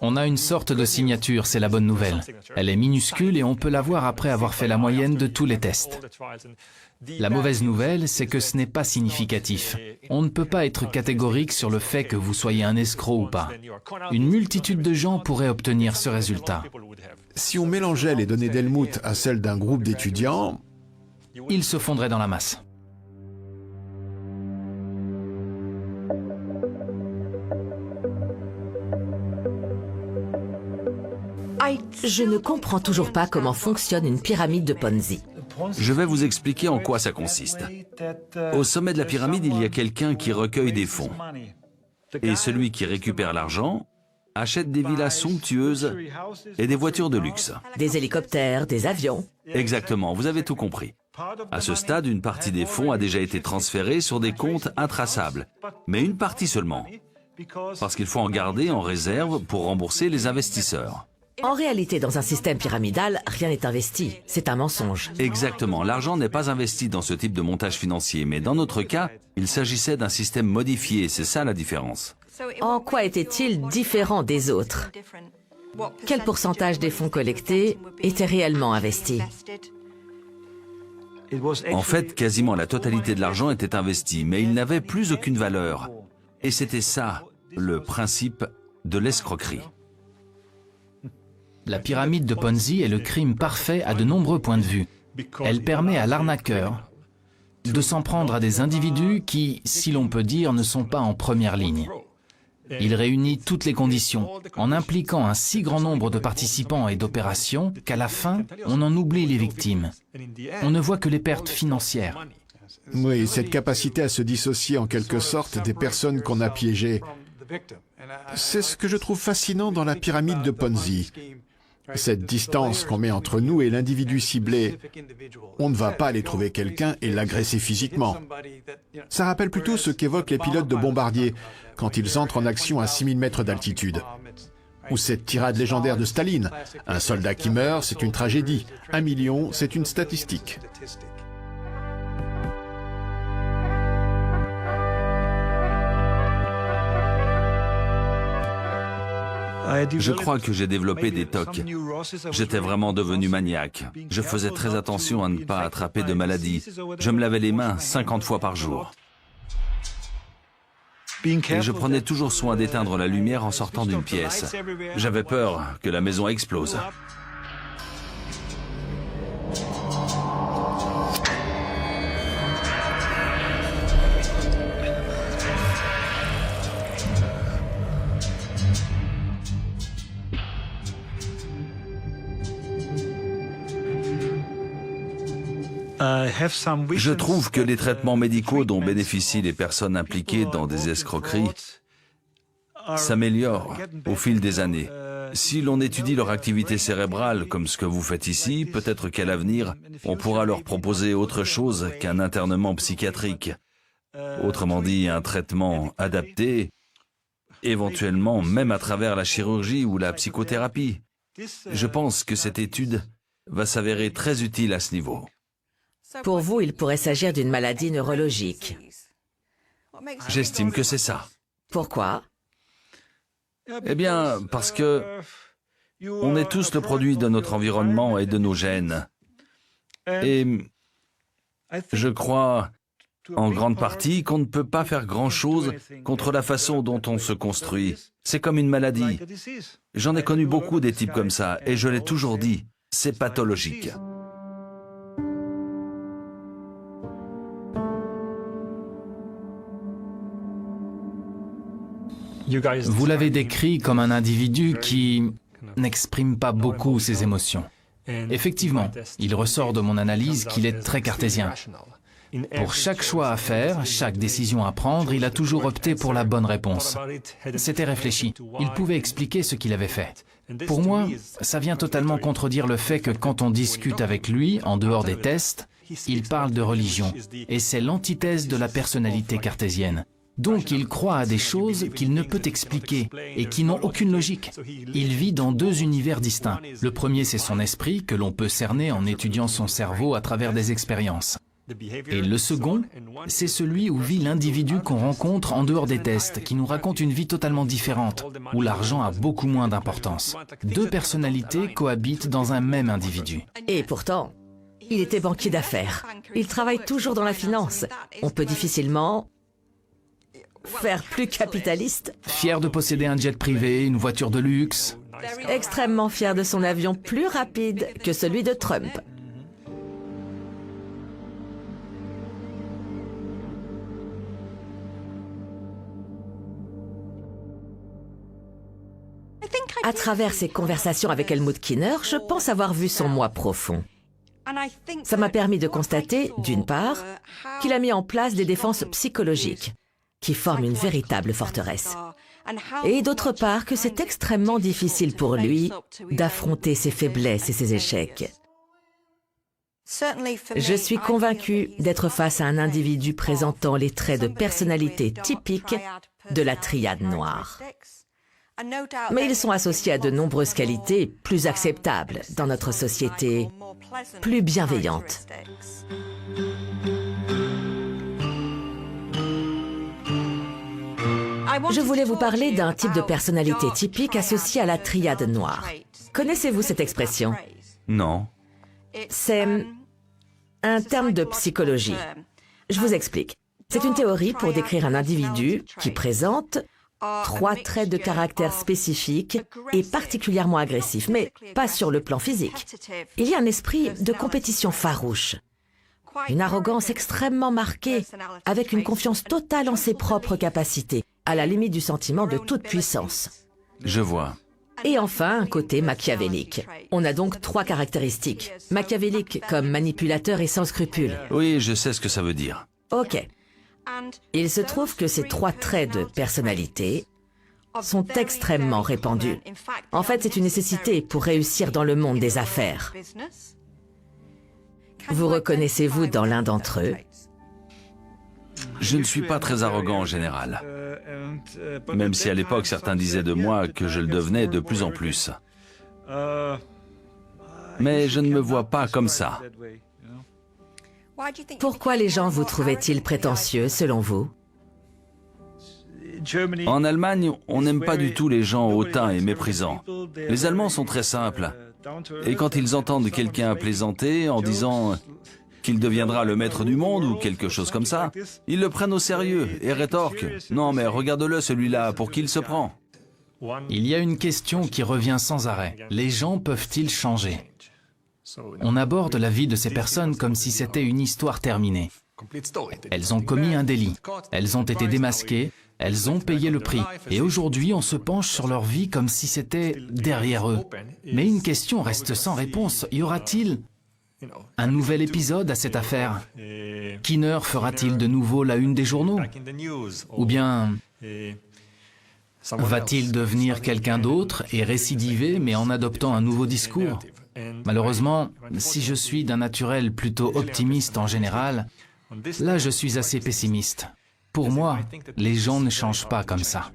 J: On a une sorte de signature, c'est la bonne nouvelle. Elle est minuscule et on peut la voir après avoir fait la moyenne de tous les tests. La mauvaise nouvelle, c'est que ce n'est pas significatif. On ne peut pas être catégorique sur le fait que vous soyez un escroc ou pas. Une multitude de gens pourraient obtenir ce résultat.
I: Si on mélangeait les données d'Helmut à celles d'un groupe d'étudiants,
J: Ils se fondraient dans la masse.
H: Je ne comprends toujours pas comment fonctionne une pyramide de Ponzi.
G: Je vais vous expliquer en quoi ça consiste. Au sommet de la pyramide, il y a quelqu'un qui recueille des fonds. Et celui qui récupère l'argent achète des villas somptueuses et des voitures de luxe.
H: Des hélicoptères, des avions.
G: Exactement, vous avez tout compris. À ce stade, une partie des fonds a déjà été transférée sur des comptes intraçables, mais une partie seulement, parce qu'il faut en garder en réserve pour rembourser les investisseurs.
H: En réalité, dans un système pyramidal, rien n'est investi. C'est un mensonge.
G: Exactement, l'argent n'est pas investi dans ce type de montage financier, mais dans notre cas, il s'agissait d'un système modifié, c'est ça la différence.
H: En quoi était-il différent des autres? Quel pourcentage des fonds collectés était réellement investi?
G: En fait, quasiment la totalité de l'argent était investie, mais il n'avait plus aucune valeur. Et c'était ça, le principe de l'escroquerie.
J: La pyramide de Ponzi est le crime parfait à de nombreux points de vue. Elle permet à l'arnaqueur de s'en prendre à des individus qui, si l'on peut dire, ne sont pas en première ligne. Il réunit toutes les conditions, en impliquant un si grand nombre de participants et d'opérations qu'à la fin, on en oublie les victimes. On ne voit que les pertes financières.
I: oui, cette capacité à se dissocier en quelque sorte des personnes qu'on a piégées. C'est ce que je trouve fascinant dans la pyramide de Ponzi. Cette distance qu'on met entre nous et l'individu ciblé, on ne va pas aller trouver quelqu'un et l'agresser physiquement. Ça rappelle plutôt ce qu'évoquent les pilotes de bombardiers quand ils entrent en action à 6000 mètres d'altitude. Ou cette tirade légendaire de Staline. Un soldat qui meurt, c'est une tragédie. 1 million, c'est une statistique.
G: Je crois que j'ai développé des TOC. J'étais vraiment devenu maniaque. Je faisais très attention à ne pas attraper de maladies. Je me lavais les mains 50 fois par jour. Et je prenais toujours soin d'éteindre la lumière en sortant d'une pièce. J'avais peur que la maison explose. Je trouve que les traitements médicaux dont bénéficient les personnes impliquées dans des escroqueries s'améliorent au fil des années. Si l'on étudie leur activité cérébrale comme ce que vous faites ici, peut-être qu'à l'avenir, on pourra leur proposer autre chose qu'un internement psychiatrique. Autrement dit, un traitement adapté, éventuellement même à travers la chirurgie ou la psychothérapie. Je pense que cette étude va s'avérer très utile à ce niveau.
H: Pour vous, il pourrait s'agir d'une maladie neurologique.
G: J'estime que c'est ça.
H: Pourquoi?
G: Eh bien, parce que on est tous le produit de notre environnement et de nos gènes. Et je crois, en grande partie, qu'on ne peut pas faire grand-chose contre la façon dont on se construit. C'est comme une maladie. J'en ai connu beaucoup des types comme ça, et je l'ai toujours dit, c'est pathologique.
J: Vous l'avez décrit comme un individu qui n'exprime pas beaucoup ses émotions. Effectivement, il ressort de mon analyse qu'il est très cartésien. Pour chaque choix à faire, chaque décision à prendre, il a toujours opté pour la bonne réponse. C'était réfléchi. Il pouvait expliquer ce qu'il avait fait. Pour moi, ça vient totalement contredire le fait que quand on discute avec lui, en dehors des tests, il parle de religion. Et c'est l'antithèse de la personnalité cartésienne. Donc il croit à des choses qu'il ne peut expliquer et qui n'ont aucune logique. Il vit dans deux univers distincts. Le premier, c'est son esprit, que l'on peut cerner en étudiant son cerveau à travers des expériences. Et le second, c'est celui où vit l'individu qu'on rencontre en dehors des tests, qui nous raconte une vie totalement différente, où l'argent a beaucoup moins d'importance. Deux personnalités cohabitent dans un même individu.
H: Et pourtant, il était banquier d'affaires. Il travaille toujours dans la finance. On peut difficilement faire plus capitaliste.
J: Fier de posséder un jet privé, une voiture de luxe.
H: Extrêmement fier de son avion plus rapide que celui de Trump. À travers ses conversations avec Helmut Kiner, je pense avoir vu son moi profond. Ça m'a permis de constater, d'une part, qu'il a mis en place des défenses psychologiques qui forment une véritable forteresse. Et d'autre part, que c'est extrêmement difficile pour lui d'affronter ses faiblesses et ses échecs. Je suis convaincue d'être face à un individu présentant les traits de personnalité typiques de la triade noire. Mais ils sont associés à de nombreuses qualités plus acceptables dans notre société, plus bienveillante. Je voulais vous parler d'un type de personnalité typique associé à la triade noire. Connaissez-vous cette expression?
G: Non.
H: C'est un terme de psychologie. Je vous explique. C'est une théorie pour décrire un individu qui présente 3 traits de caractère spécifiques et particulièrement agressifs, mais pas sur le plan physique. Il y a un esprit de compétition farouche, une arrogance extrêmement marquée, avec une confiance totale en ses propres capacités, à la limite du sentiment de toute puissance.
G: Je vois.
H: Et enfin, un côté machiavélique. On a donc 3 caractéristiques. Machiavélique comme manipulateur et sans scrupules.
G: Oui, je sais ce que ça veut dire.
H: Ok. Il se trouve que ces 3 traits de personnalité sont extrêmement répandus. En fait, c'est une nécessité pour réussir dans le monde des affaires. Vous reconnaissez-vous dans l'un d'entre eux?
G: Je ne suis pas très arrogant en général. Même si à l'époque certains disaient de moi que je le devenais de plus en plus. Mais je ne me vois pas comme ça.
H: Pourquoi les gens vous trouvaient-ils prétentieux, selon vous?
G: En Allemagne, on n'aime pas du tout les gens hautains et méprisants. Les Allemands sont très simples. Et quand ils entendent quelqu'un plaisanter en disant qu'il deviendra le maître du monde ou quelque chose comme ça, ils le prennent au sérieux et rétorquent « Non mais regarde-le celui-là, pour qui il se prend ?»
J: Il y a une question qui revient sans arrêt. Les gens peuvent-ils changer? On aborde la vie de ces personnes comme si c'était une histoire terminée. Elles ont commis un délit, elles ont été démasquées, elles ont payé le prix. Et aujourd'hui, on se penche sur leur vie comme si c'était derrière eux. Mais une question reste sans réponse. Y aura-t-il un nouvel épisode à cette affaire? Keener fera-t-il de nouveau la une des journaux? Ou bien va-t-il devenir quelqu'un d'autre et récidiver mais en adoptant un nouveau discours? Malheureusement, si je suis d'un naturel plutôt optimiste en général, là je suis assez pessimiste. Pour moi, les gens ne changent pas comme ça.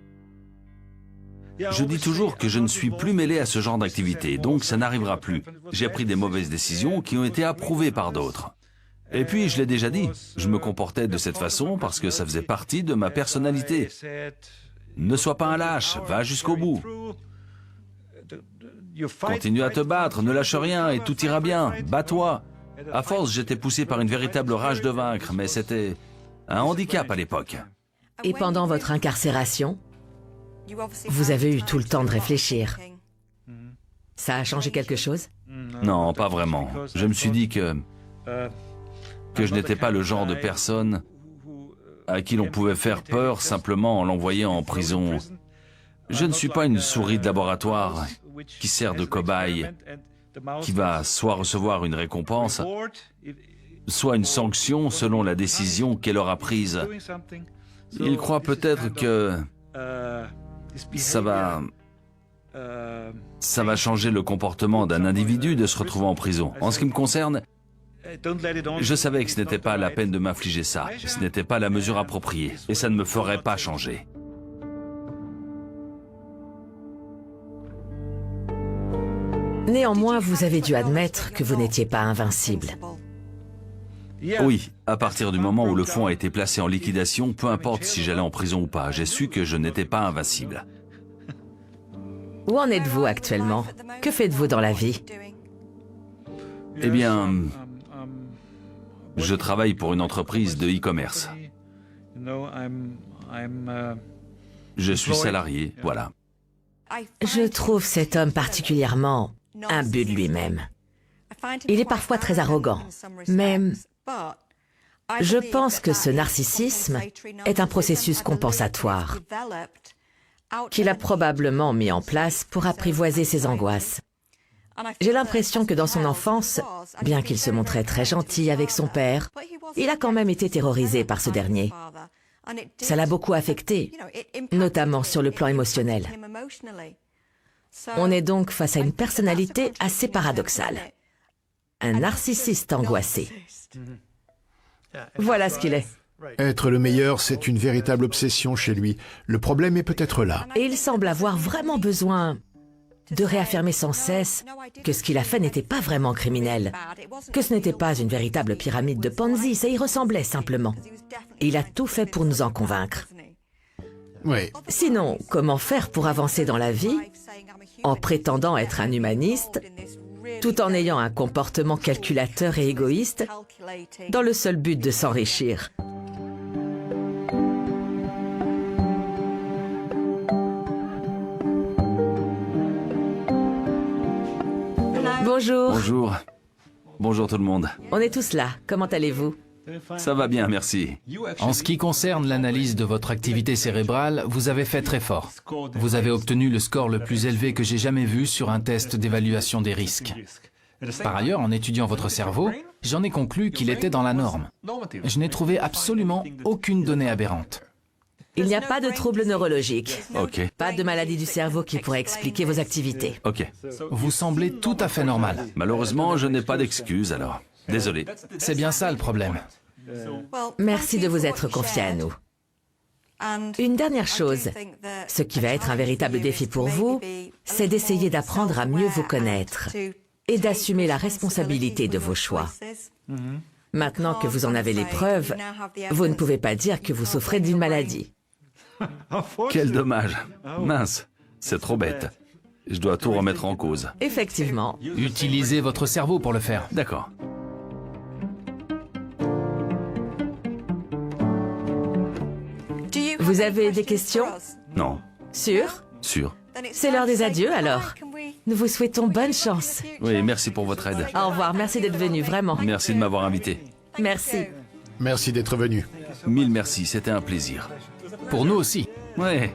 G: Je dis toujours que je ne suis plus mêlé à ce genre d'activité, donc ça n'arrivera plus. J'ai pris des mauvaises décisions qui ont été approuvées par d'autres. Et puis, je l'ai déjà dit, je me comportais de cette façon parce que ça faisait partie de ma personnalité. Ne sois pas un lâche, va jusqu'au bout. Continue à te battre, ne lâche rien et tout ira bien, bats-toi. À force, j'étais poussé par une véritable rage de vaincre, mais c'était un handicap à l'époque.
H: Et pendant votre incarcération, vous avez eu tout le temps de réfléchir. Ça a changé quelque chose?
G: Non, pas vraiment. Je me suis dit que je n'étais pas le genre de personne à qui l'on pouvait faire peur simplement en l'envoyant en prison. Je ne suis pas une souris de laboratoire qui sert de cobaye, qui va soit recevoir une récompense, soit une sanction selon la décision qu'elle aura prise. Il croit peut-être que ça va changer le comportement d'un individu de se retrouver en prison. En ce qui me concerne, je savais que ce n'était pas la peine de m'infliger ça. Ce n'était pas la mesure appropriée. Et ça ne me ferait pas changer.
H: Néanmoins, vous avez dû admettre que vous n'étiez pas invincible.
G: Oui, à partir du moment où le fonds a été placé en liquidation, peu importe si j'allais en prison ou pas, j'ai su que je n'étais pas invincible.
H: Où en êtes-vous actuellement? Que faites-vous dans la vie?
G: Eh bien, je travaille pour une entreprise de e-commerce. Je suis salarié, voilà.
H: Je trouve cet homme particulièrement imbu de lui-même. Il est parfois très arrogant, mais je pense que ce narcissisme est un processus compensatoire qu'il a probablement mis en place pour apprivoiser ses angoisses. J'ai l'impression que dans son enfance, bien qu'il se montrait très gentil avec son père, il a quand même été terrorisé par ce dernier. Ça l'a beaucoup affecté, notamment sur le plan émotionnel. On est donc face à une personnalité assez paradoxale. Un narcissiste angoissé. Voilà ce qu'il est.
I: Être le meilleur, c'est une véritable obsession chez lui. Le problème est peut-être là.
H: Et il semble avoir vraiment besoin de réaffirmer sans cesse que ce qu'il a fait n'était pas vraiment criminel, que ce n'était pas une véritable pyramide de Ponzi, ça y ressemblait simplement. Et il a tout fait pour nous en convaincre.
I: Oui.
H: Sinon, comment faire pour avancer dans la vie en prétendant être un humaniste, tout en ayant un comportement calculateur et égoïste, dans le seul but de s'enrichir? Bonjour.
G: Bonjour. Bonjour tout le monde.
H: On est tous là. Comment allez-vous?
G: Ça va bien, merci.
J: En ce qui concerne l'analyse de votre activité cérébrale, vous avez fait très fort. Vous avez obtenu le score le plus élevé que j'ai jamais vu sur un test d'évaluation des risques. Par ailleurs, en étudiant votre cerveau, j'en ai conclu qu'il était dans la norme. Je n'ai trouvé absolument aucune donnée aberrante.
H: Il n'y a pas de trouble neurologique.
G: Ok,
H: Pas de maladie du cerveau qui pourrait expliquer vos activités.
G: ok.
J: Vous semblez tout à fait normal.
G: Malheureusement, je n'ai pas d'excuse alors. Désolé.
J: C'est bien ça le problème.
H: Merci de vous être confié à nous. Une dernière chose, ce qui va être un véritable défi pour vous, c'est d'essayer d'apprendre à mieux vous connaître et d'assumer la responsabilité de vos choix. Maintenant que vous en avez les preuves, vous ne pouvez pas dire que vous souffrez d'une maladie.
G: Quel dommage. Mince, c'est trop bête. Je dois tout remettre en cause.
H: Effectivement.
J: Utilisez votre cerveau pour le faire.
G: D'accord.
H: Vous avez des questions?
G: Non.
H: Sûr?
G: Sûr.
H: C'est l'heure des adieux alors. Nous vous souhaitons bonne chance.
G: Oui, merci pour votre aide.
H: Au revoir, merci d'être venu, vraiment.
G: Merci de m'avoir invité.
H: Merci.
I: Merci d'être venu.
G: Mille merci, c'était un plaisir.
J: Pour nous aussi.
G: Ouais.